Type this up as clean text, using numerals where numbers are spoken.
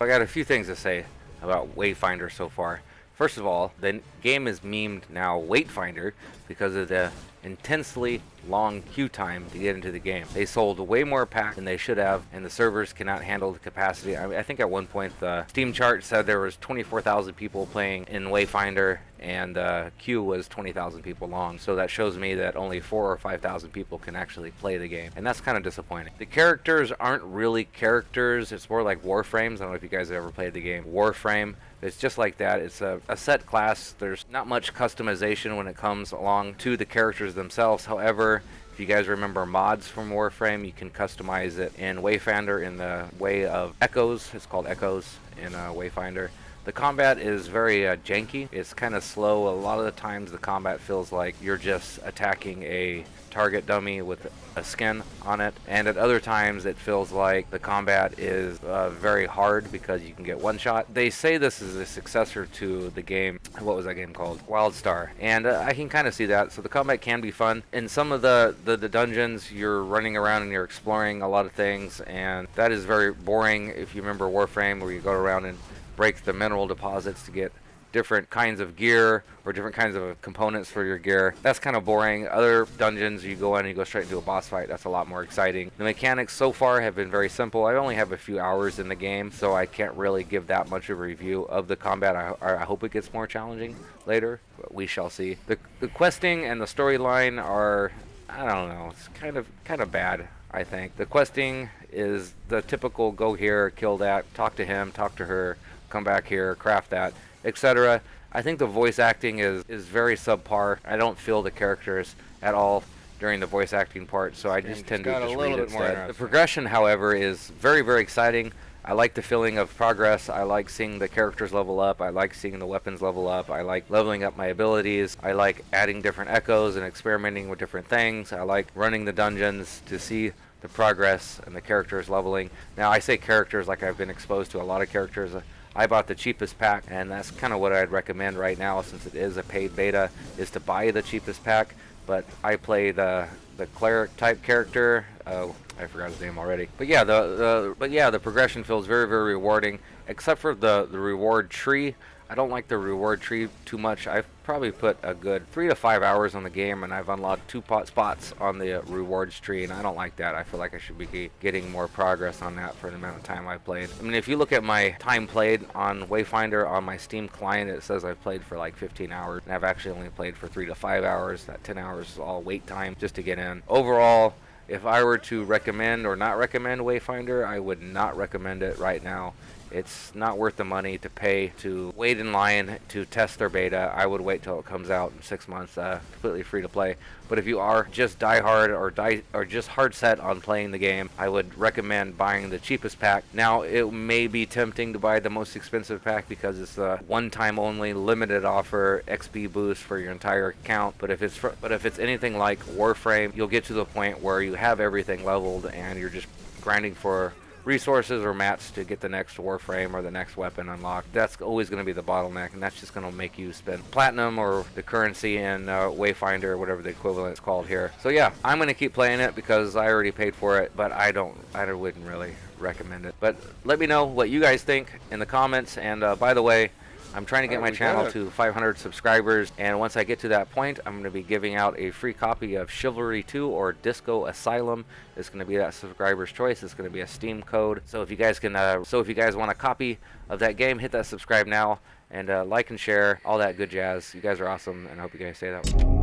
I got a few things to say about Wayfinder so far. First of all, the game is memed now Wayfinder because of the intensely long queue time to get into the game. They sold way more packs than they should have, and the servers cannot handle the capacity. I think at one point the Steam chart said there was 24,000 people playing in Wayfinder, and the queue was 20,000 people long. So that shows me that only 4,000 or 5,000 people can actually play the game, and that's kind of disappointing. The characters aren't really characters. It's more like warframes. I don't know if you guys have ever played the game WarFrame. It's just like that. It's a set class. There's not much customization when it comes along to the characters themselves. However, if you guys remember mods from Warframe, you can customize it in Wayfinder in the way of echoes. It's called echoes in Wayfinder. The combat is very janky. It's kind of slow. A lot of the times the combat feels like you're just attacking a target dummy with a skin on it, and at other times it feels like the combat is very hard because you can get one shot. They say this is a successor to the game, what was that game called? WildStar, and I can kind of see that. So the combat can be fun. In some of the dungeons, you're running around and you're exploring a lot of things, and that is very boring. If you remember Warframe, where you go around and break the mineral deposits to get different kinds of gear or different kinds of components for your gear. That's kind of boring. Other dungeons, you go in and you go straight into a boss fight. That's a lot more exciting. The mechanics so far have been very simple. I only have a few hours in the game, so I can't really give that much of a review of the combat. I hope it gets more challenging later, but we shall see. The questing and the storyline are, I don't know, it's kind of bad, I think. The questing is the typical go here, kill that, talk to him, talk to her, come back here, craft that, etc. I think the voice acting is very subpar. I don't feel the characters at all during the voice acting part, so I just tend to just read instead. The progression, however, is very, very exciting. I like the feeling of progress. I like seeing the characters level up. I like seeing the weapons level up. I like leveling up my abilities. I like adding different echoes and experimenting with different things. I like running the dungeons to see the progress and the characters leveling. Now, I say characters like I've been exposed to a lot of characters. I bought the cheapest pack, and that's kind of what I'd recommend right now, since it is a paid beta, is to buy the cheapest pack. But I play the cleric type character. I forgot his name already. But yeah, the progression feels very, very rewarding, except for the reward tree. I don't like the reward tree too much. I've probably put a good 3 to 5 hours on the game, and I've unlocked 2 spots on the rewards tree, and I don't like that. I feel like I should be getting more progress on that for the amount of time I've played. I mean, if you look at my time played on Wayfinder on my Steam client, it says I've played for like 15 hours, and I've actually only played for 3 to 5 hours. That 10 hours is all wait time just to get in. Overall, if I were to recommend or not recommend Wayfinder, I would not recommend it right now. It's not worth the money to pay to wait in line to test their beta. I would wait till it comes out in 6 months, completely free to play. But if you are just diehard or just hard set on playing the game, I would recommend buying the cheapest pack. Now, it may be tempting to buy the most expensive pack because it's a one-time only limited offer XP boost for your entire account. But if it's anything like Warframe, you'll get to the point where you have everything leveled and you're just grinding for resources or mats to get the next warframe or the next weapon unlocked. That's always going to be the bottleneck, and that's just going to make you spend platinum or the currency in Wayfinder or whatever the equivalent is called here. So yeah, I'm going to keep playing it because I already paid for it, but I wouldn't really recommend it. But let me know what you guys think in the comments, and by the way, I'm trying to get my channel to 500 subscribers, and once I get to that point, I'm going to be giving out a free copy of Chivalry 2 or Disco Asylum. It's going to be that subscriber's choice. It's going to be a Steam code. So if you guys want a copy of that game, hit that subscribe now, and like and share, all that good jazz. You guys are awesome, and I hope you guys stay that way.